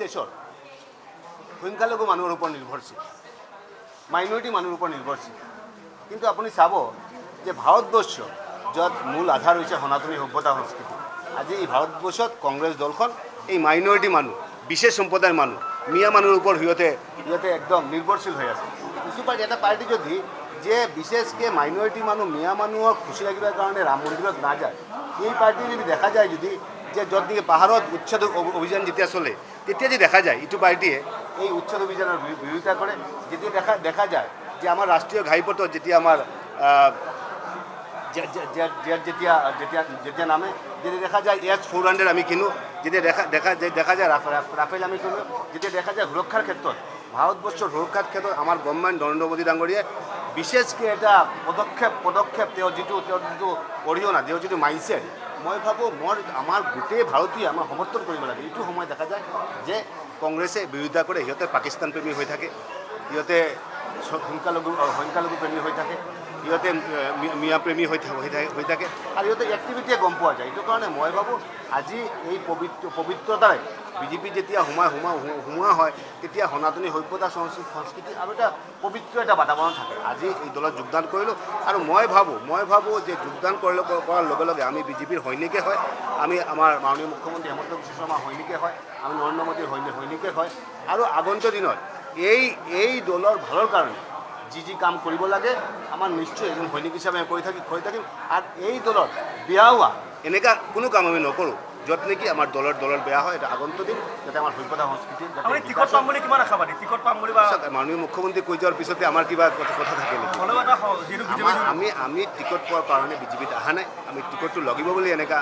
দেশৰ সংখ্যালঘু মানুহৰ ওপৰত নিৰ্ভৰশীল, মাইনৰিটি মানুহৰ ওপৰত নিৰ্ভৰশীল। কিন্তু আপুনি চাব যে ভাৰতবৰ্ষ য'ত মূল আধাৰ হৈছে সনাতনী সভ্যতা সংস্কৃতি, আজি এই ভাৰতবৰ্ষত কংগ্ৰেছ দলখন এই মাইনৰিটি মানুহ, বিশেষ সম্প্ৰদায়ৰ মানুহ, মিয়া মানুহৰ ওপৰত সিহঁতে একদম নিৰ্ভৰশীল হৈ আছে। কিছু পাৰ্টি এটা পাৰ্টি যদি যে বিশেষকৈ মাইনৰিটি মানুহ, মিয়া মানুহক খুচি ৰাখিবৰ কাৰণে ৰাম মন্দিৰত নাযায়, এই পাৰ্টি যদি দেখা যায় যদি যে য'ত নেকি পাহাৰত উচ্ছেদ অভিযান যেতিয়া চলে, তেতিয়া যদি দেখা যায় ইটো পাৰ্টিয়ে এই উচ্ছেদ অভিযানৰ বিৰোধিতা কৰে। যেতিয়া দেখা যায় যে আমাৰ ৰাষ্ট্ৰীয় ঘাইপথত যেতিয়া আমাৰ যেতিয়া নামে, যেতিয়া দেখা যায় S-400 আমি কিনো, যেতিয়া দেখা যায় ৰাফেল আমি কিনো, যেতিয়া দেখা যায় সুৰক্ষাৰ ক্ষেত্ৰত, ভাৰতবৰ্ষৰ সুৰক্ষাৰ ক্ষেত্ৰত আমাৰ গভৰ্ণমেণ্ট নৰেন্দ্ৰ মোদী ডাঙৰীয়াই বিশেষকৈ এটা পদক্ষেপ তেওঁৰ যিটো অৰিহণা, তেওঁৰ যিটো মাইণ্ডছেট, মই ভাবোঁ আমাৰ গোটেই ভাৰতীয় আমাৰ সমৰ্থন কৰিব লাগে। এইটো সময় দেখা যায় যে কংগ্ৰেছে বিৰোধিতা কৰে, সিহঁতে পাকিস্তান প্ৰেমী হৈ থাকে, সিহঁতে সংখ্যালঘু প্ৰেমী হৈ থাকে, সিহঁতে মিয়া প্ৰেমী হৈ থাকে, আৰু সিহঁতে এক্টিভিটিয়ে গম পোৱা যায়। এইটো কাৰণে মই ভাবোঁ আজি এই পবিত্ৰতাৰে বিজেপি যেতিয়া সোমোৱা হয়, তেতিয়া সনাতনী সভ্যতা সংস্কৃতি আৰু এটা পবিত্ৰ এটা বাতাবৰণ থাকে। আজি এই দলত যোগদান কৰিলোঁ আৰু মই ভাবোঁ যে যোগদান কৰাৰ লগে লগে আমি বিজেপিৰ সৈনিকে হয়, আমি আমাৰ মাননীয় মুখ্যমন্ত্ৰী হেমন্ত বিশ্ব শৰ্মাৰ সৈনিকে হয়, আমি নৰেন্দ্ৰ মোদীৰ সৈনিকে হয়, আৰু আগন্তুক দিনত এই দলৰ ভালৰ কাৰণে যি কাম কৰিব লাগে আমাৰ নিশ্চয় এজন সৈনিক হিচাপে কৰি থাকিম। আৰু এই দলত বেয়া হোৱা এনেকুৱা কোনো কাম আমি নকৰোঁ য'ত নেকি আমাৰ দলৰ বেয়া হয়। এটা আগন্তুক দিন যাতে আমাৰ সভ্যতা সংস্কৃতি মাননীয় মুখ্যমন্ত্ৰী কৈ যোৱাৰ পিছতে আমাৰ কিবা কথা থাকে নেকি? আমি টিকট পোৱাৰ কাৰণে বিজেপিত অহা নাই, আমি টিকটটো লাগিব বুলি এনেকুৱা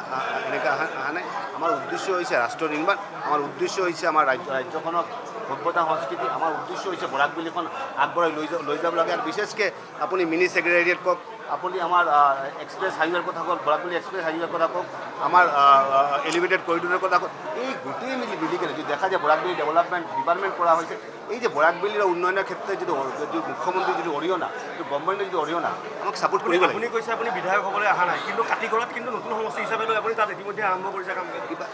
অহা নাই। আমাৰ উদ্দেশ্য হৈছে ৰাষ্ট্ৰ নিৰ্মাণ, আমাৰ উদ্দেশ্য হৈছে আমাৰ ৰাজ্যখনক সভ্যতা সংস্কৃতি, আমাৰ উদ্দেশ্য হৈছে বৰাকবেলীখন আগবঢ়াই লৈ যাব লাগে। আৰু বিশেষকৈ আপুনি মিনি ছেক্ৰেটাৰিয়েট কওক, আপুনি আমাৰ এক্সপ্ৰেছ হাইৱেৰ কথা কওক, বৰাকবেলী এক্সপ্ৰেছ হাইৱেৰ কথা কওক, আমাৰ এলিভেটেড কৰিডৰৰ কথা কওক, এই গোটেই মিলিকেনে যদি দেখা যায় বৰাকবেলী ডেভেলপমেণ্ট ডিপাৰ্টমেণ্ট কৰা হৈছে, এই যে বৰাকবেলীৰ উন্নয়নৰ ক্ষেত্ৰত যিটো মুখ্যমন্ত্ৰীৰ যিটো অৰিহণা, যিটো গভৰ্ণমেণ্টৰ যিটো অৰিহণা, আমাক ছাপোৰ্ট কৰিব লাগে। আপুনি কৈছে আপুনি বিধায়ক হ'বলৈ অহা নাই, কিন্তু কাটিগড়ত কিন্তু নতুন সমষ্টি হিচাপে লৈ আপুনি তাত ইতিমধ্যে আৰম্ভ কৰিছে কাম।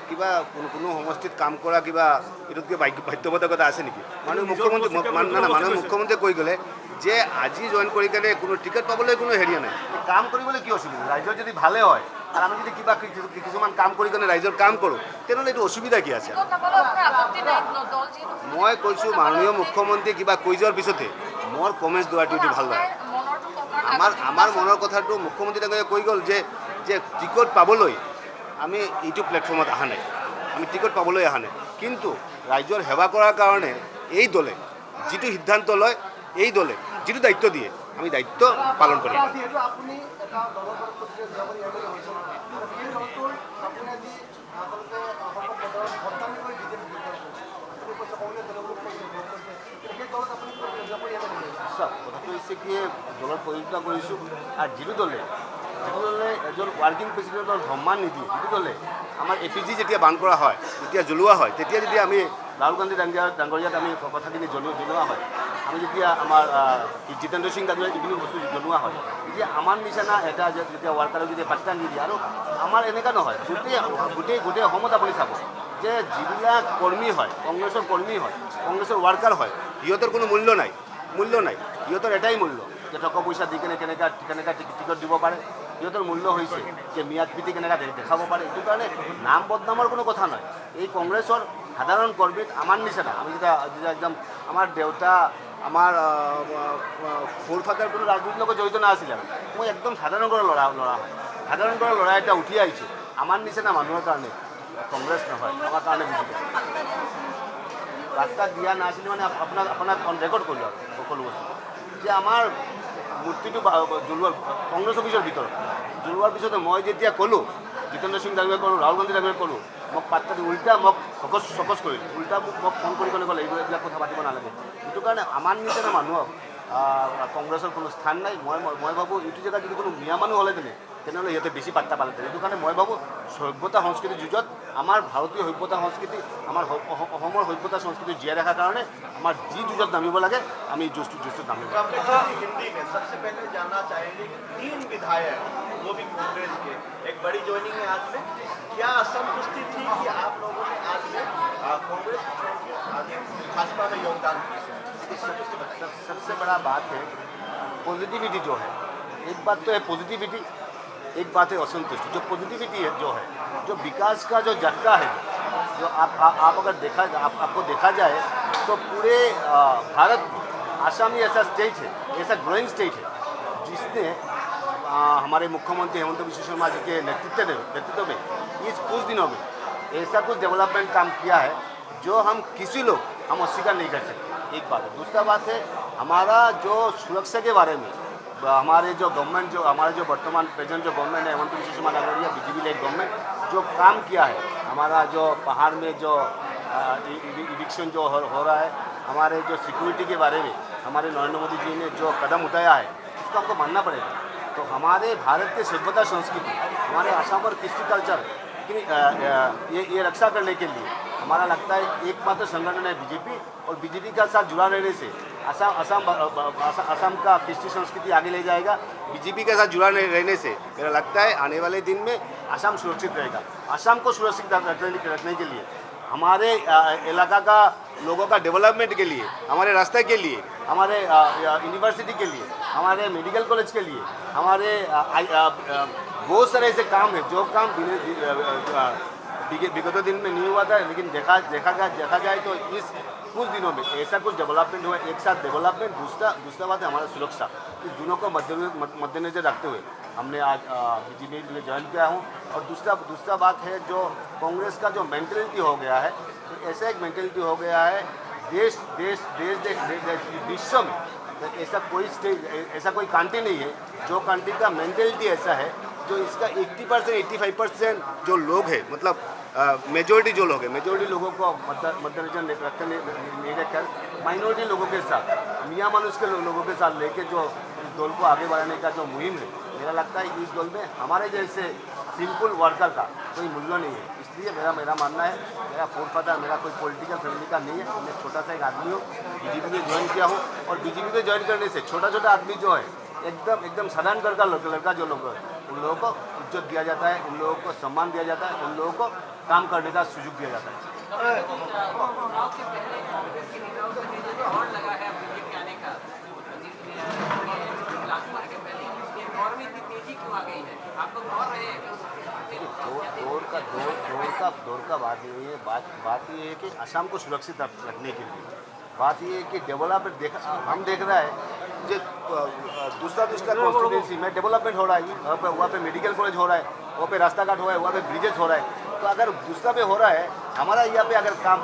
কিবা কোনো সমষ্টিত কাম কৰা কিবা এইটোত কিবা বাধ্যবাধকতা আছে নেকি? মাননীয় মুখ্যমন্ত্ৰীয়ে কৈ গ'লে যে আজি জইন কৰি কেনে কোনো টিকট পাবলৈ কোনো হেৰিয়া নাই, কাম কৰিবলৈ কি অসুবিধা? ৰাইজৰ যদি ভালে হয় আৰু আমি যদি কিছুমান কাম কৰি কেনে ৰাইজৰ কাম কৰোঁ, তেনেহ'লে এইটো অসুবিধা কি আছে? মই কৈছোঁ মাননীয় মুখ্যমন্ত্ৰী কিবা কৈ যোৱাৰ পিছতে মোৰ কমেণ্টছ দিয়াটো এইটো ভাল লাগে। আমাৰ মনৰ কথাটো মুখ্যমন্ত্ৰী ডাঙৰীয়াই কৈ গ'ল যে টিকট পাবলৈ আমি এইটো প্লেটফৰ্মত অহা নাই, আমি টিকট পাবলৈ অহা নাই, কিন্তু ৰাইজৰ সেৱা কৰাৰ কাৰণে এই দলে যিটো সিদ্ধান্ত লয়, এই দলে যিটো দায়িত্ব দিয়ে, আমি দায়িত্ব পালন কৰিম। কথাটো হৈছে কি দলত প্ৰতিযোগিতা কৰিছোঁ, আৰু যিটো দলে এজন ৱাৰ্কিং প্ৰেচিডেণ্টৰ সন্মান নিদিয়ে, যিটো দলে আমাৰ APG যেতিয়া বান কৰা হয়, যেতিয়া জ্বলোৱা হয়, তেতিয়া যদি আমি ৰাহুল গান্ধী ডাঙৰীয়াত আমি কথাখিনি জনোৱা হয়, আমি যেতিয়া আমাৰ জিতেন্দ্ৰ সিং ডাঙৰীয়াক যিখিনি বস্তু জনোৱা হয়, তেতিয়া আমাৰ নিচিনা এটা যেতিয়া ৱাৰ্কাৰক যেতিয়া পাত্তা নিদিয়ে, আৰু আমাৰ এনেকুৱা নহয়, গোটেই অসমত আপুনি চাব যে যিবিলাক কৰ্মী হয়, কংগ্ৰেছৰ কৰ্মী হয়, কংগ্ৰেছৰ ৱাৰ্কাৰ হয়, সিহঁতৰ কোনো মূল্য নাই, সিহঁতৰ এটাই মূল্য যে টকা পইচা দি কেনেকৈ টিকট দিব পাৰে, সিহঁতৰ মূল্য হৈছে যে মিয়াদ পিটি কেনেকৈ দেখাব পাৰে। এইটো কাৰণে নাম বদনামৰ কোনো কথা নহয়। এই কংগ্ৰেছৰ সাধাৰণ কৰ্মীত আমাৰ নিচিনা, আমি যেতিয়া একদম আমাৰ দেউতা, আমাৰ ফ'ৰ-ফাদাৰ কোনো ৰাজনীতিৰ লগত জড়িত নাছিলে, মই একদম সাধাৰণ ঘৰৰ ল'ৰা হয়, সাধাৰণ ঘৰৰ ল'ৰা এটা উঠি আহিছোঁ। আমাৰ নিচিনা মানুহৰ কাৰণে কংগ্ৰেছ নহয়, আমাৰ কাৰণে বিজেপি। বাৰ্তা দিয়া নাছিলে মানে আপোনাক অন ৰেকৰ্ড কৰিলোঁ আৰু সকলো বস্তু যে আমাৰ মূৰ্তিটো জ্বলোৱাৰ কংগ্ৰেছ অফিচৰ ভিতৰত জ্বলোৱাৰ পিছতে মই যেতিয়া ক'লোঁ, জিতেন্দ্ৰ সিং ডাঙৰীয়াক ক'লোঁ, ৰাহুল গান্ধী ডাঙৰীয়াক ক'লোঁ, মোক পাত্তা দি উল্টা মোক চকচ কৰিলোঁ, উল্টা মোক ফোন কৰি ক'লে এইবিলাক কথা পাতিব নালাগে। সেইটো কাৰণে আমাৰ নিচিনা মানুহক কংগ্ৰেছৰ কোনো স্থান নাই। মই ভাবোঁ এইটো জেগাত যদি কোনো মিয়া মানুহ হ'লেতেনে তেনেহ'লে সিহঁতে বেছি পাত্তা পালেতেন। সেইটো কাৰণে মই ভাবোঁ সভ্যতা সংস্কৃতিৰ যুঁজত আমাৰ ভাৰতীয় সভ্যতা সংস্কৃতি, আমাৰ অসমৰ সভ্যতা সংস্কৃতি জীয়াই ৰখাৰ কাৰণে আমাৰ যি যুঁজত নামিব লাগে আমি যুঁজটোত নামিব। हिंदी में सबसे पहले जानना चाहेंगे कि 3 विधायक वो भी कांग्रेस के एक बड़ी ज्वाइनिंग है आज में, क्या असंतुष्टि थी कि आप लोगों ने आज में कांग्रेस भाजपा में योगदान किया इस पर कुछ बताइए। सबसे बड़ा बात है पॉजिटिविटी जो है। एक बात तो है पॉजिटिविटी, एक बात है असंतुष्टि। जो पॉजिटिविटी है जो है, जो विकास का जो झटका है, जो आप अगर आपको देखा जाए तो पूरे भारत में आसाम ही ऐसा स्टेट है, ऐसा ग्रोइंग स्टेट है जिसने हमारे मुख्यमंत्री हेमंत बिश्व शर्मा जी के नेतृत्व में इस कुछ दिनों में ऐसा कुछ डेवलपमेंट काम किया है जो हम किसी लोग हम अस्वीकार नहीं कर सकते। एक बात है। दूसरा बात है हमारा जो सुरक्षा के बारे में हमारे जो गवर्नमेंट जो हमारे जो वर्तमान प्रेजेंट जो गवर्नमेंट है हेमंत बिश्व शर्मा नगरिया बीजेपी लेड गवर्नमेंट जो काम किया है, हमारा जो पहाड़ में जो इविक्शन जो हो रहा है, हमारे जो सिक्योरिटी के बारे में हमारे नरेंद्र मोदी जी ने जो कदम उठाया है उसको हमको मानना पड़ेगा। तो हमारे भारत के सभ्यता संस्कृति, हमारे आसाम और कृषि कल्चर की ये रक्षा करने के लिए हमारा लगता है एकमात्र संगठन है बीजेपी, और बीजेपी का साथ जुड़ा रहने से असम का कृषि संस्कृति आगे ले जाएगा। बीजेपी के साथ जुड़ा रहने से मेरा लगता है आने वाले दिन में असम सुरक्षित रहेगा। असम को सुरक्षित रखने के लिए हमारे इलाका का लोगों का डेवलपमेंट के लिए, हमारे रास्ते के लिए, हमारे यूनिवर्सिटी के लिए, हमारे मेडिकल कॉलेज के लिए, हमारे बहुत सारे ऐसे काम है जो काम विगत दिन में नहीं हुआ था, लेकिन देखा जाए तो इस कुछ दिनों में ऐसा कुछ डेवलपमेंट हुआ। एक साथ डेवलपमेंट, दूसरा बात है हमारा सुरक्षा। इस दोनों को मद्देनजर रखते हुए हमने आज बीजेपी में ज्वाइन किया हूँ। और दूसरा बात है जो कांग्रेस का जो मेंटलिटी हो गया है, ऐसा एक मेंटलिटी हो गया है देश विश्व में ऐसा कोई स्टेट, ऐसा कोई कंट्री नहीं है जो कंट्री का मेंटलिटी ऐसा है जो इसका 80% 85% जो लोग हैं, मतलब मेजोरिटी जो लोग हैं, मेजोरिटी लोगों को मद्देनजर रखते नहीं रखकर माइनॉरिटी लोगों के साथ, मियाँ मानुष के लोगों के साथ लेके जो इस दौर को आगे बढ़ाने का जो मुहिम है, मेरा लगता है इस दौर में हमारे जैसे सिंपल वर्कर का कोई मूल्य नहीं है। इसलिए मेरा मानना है, मेरा फोरफादर मेरा कोई पॉलिटिकल फैमिली का नहीं है, मैं छोटा सा एक आदमी हूँ, बीजेपी में ज्वाइन किया हूँ। और बीजेपी में ज्वाइन करने से छोटा आदमी जो है, एकदम साधारण घर का लड़का जो लोग हैं, उन लोगों को इज्जत दिया जाता है, उन लोगों को सम्मान दिया जाता है, उन लोगों को काम करने का सुযোগ दिया जाता है। दौर का बात ये है कि असम को सुरक्षित रखने के लिए बात ये है कि डेवलपमेंट हम देख रहा है जो दूसरा कॉन्स्टिट्यूंसी में डेवलपमेंट हो रहा है, वहाँ पे मेडिकल कॉलेज हो रहा है, वहाँ पे रास्ता घाट हो रहा है, वहाँ पे ब्रिजेज हो रहा है। तो अगर दूसरा पे हो रहा है, हमारा यहाँ पे अगर काम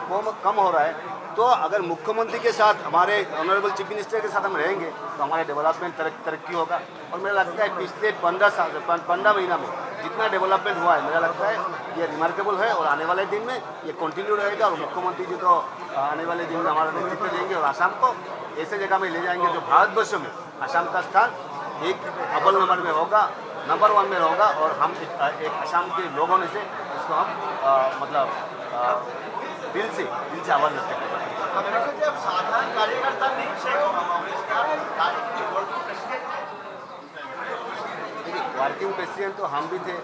कम हो रहा है, तो अगर मुख्यमंत्री के साथ हमारे ऑनरेबल चीफ मिनिस्टर के साथ हम रहेंगे तो हमारे डेवलपमेंट तरक्की होगा। और मेरा लगता है पिछले 15 महीना में जितना डेवलपमेंट हुआ है, मेरा लगता है ये रिमार्केबल है और आने वाले दिन में ये कंटिन्यू रहेगा। और मुख्यमंत्री जी तो आने वाले दिन में हमारा नेतृत्व देंगे और असम को ऐसे जगह में ले जाएंगे जो भारतवर्ष में असम का स्थान एक अव्वल नंबर में होगा, नंबर 1 में होगा। और हम एक असम के लोग होने से इसको हम दिल से आभार व्यक्त करते हैं। जब साधारण कार्यकर्ता नहीं चाहिए कांग्रेस का वर्किंग प्रेसिडेंट तो हम भी थे,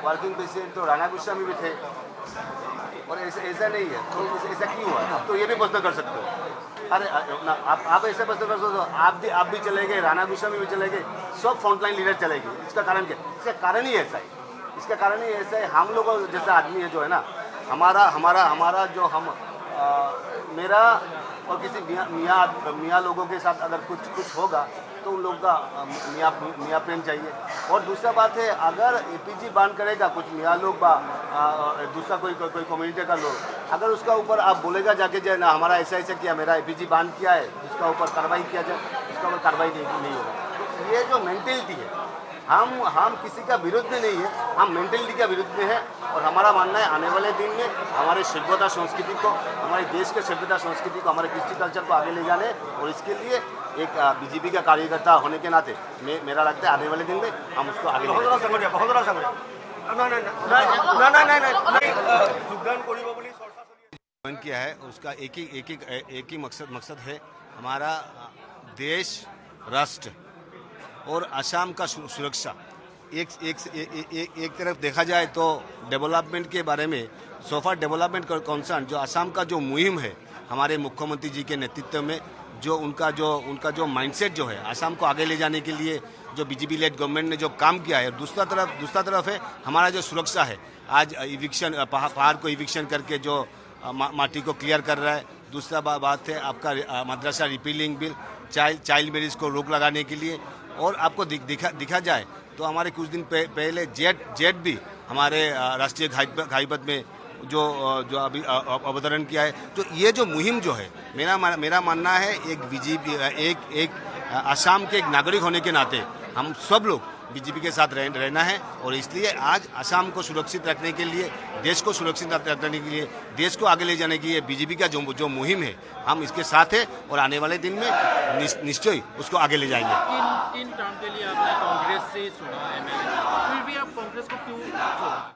वर्किंग प्रेसिडेंट तो राणा गोस्वामी भी थे, और ऐसा नहीं है तो ऐसा क्यों हुआ? आप तो ये भी प्रश्न कर सकते हो। अरे आप ऐसे प्रश्न कर सकते हो, आप भी चले गए, राणा गोस्वामी भी चले गए, सब फ्रंटलाइन लीडर चले गए। इसका कारण क्या? इसका कारण ही ऐसा है, इसका कारण ही ऐसा है हम लोग जैसा आदमी है जो है ना, हमारा जो हम मेरा और किसी मियाँ लोगों के साथ अगर कुछ होगा तो उन लोगों का मियाँ प्रेम चाहिए। और दूसरा बात है अगर एपीजी बांध करेगा कुछ मियाँ लोग दूसरा कोई कम्युनिटी का लोग, अगर उसका ऊपर आप बोलेगा जाके जाए ना हमारा ऐसा किया, मेरा एपीजी बांध किया है, उसका ऊपर कार्रवाई किया जाए, उसका ऊपर कार्रवाई नहीं होगा। तो ये जो मेंटेलिटी है, हम किसी का विरुद्ध में नहीं है, हम मेंटेलिटी का विरुद्ध में है। और हमारा मानना है आने वाले दिन में हमारे सभ्यता संस्कृति को, हमारे देश के सभ्यता संस्कृति को, हमारे कृषि कल्चर को आगे ले जाने, और इसके लिए एक बीजेपी का कार्यकर्ता होने के नाते मेरा लगता है आने वाले दिन में हम उसको आगे ले ज्वाइन किया है। उसका एक ही मकसद है, हमारा देश, राष्ट्र और असम का सुरक्षा। एक तरफ देखा जाए तो डेवलपमेंट के बारे में सोफा डेवलपमेंट कंसर्न जो असम का जो मुहिम है हमारे मुख्यमंत्री जी के नेतृत्व में जो उनका जो माइंडसेट जो है असम को आगे ले जाने के लिए जो बीजेपी लेड गवर्नमेंट ने जो काम किया है, दूसरा तरफ है हमारा जो सुरक्षा है। आज इविक्शन पहाड़ को इविक्शन करके जो माटी को क्लियर कर रहा है। दूसरा बात है आपका मदरसा रिपीलिंग बिल, चाइल्ड मैरिज को रोक लगाने के लिए। और आपको दिखा जाए तो हमारे कुछ दिन पहले जेट भी हमारे राष्ट्रीय घाईपथ में जो अभी अवतरण किया है। तो ये जो मुहिम जो है मेरा मानना है एक बीजेपी एक असम के एक नागरिक होने के नाते हम सब लोग बीजेपी के साथ रहना है। और इसलिए आज असम को सुरक्षित रखने के लिए, देश को सुरक्षित रखने के लिए, देश को आगे ले जाने के लिए बीजेपी का जो मुहिम है हम इसके साथ है और आने वाले दिन में निश्चय उसको आगे ले जाएंगे। तीन टर्म के लिए आपने कांग्रेस से चुना एमएलए, फिर भी आप कांग्रेस को क्यों छोड़ा?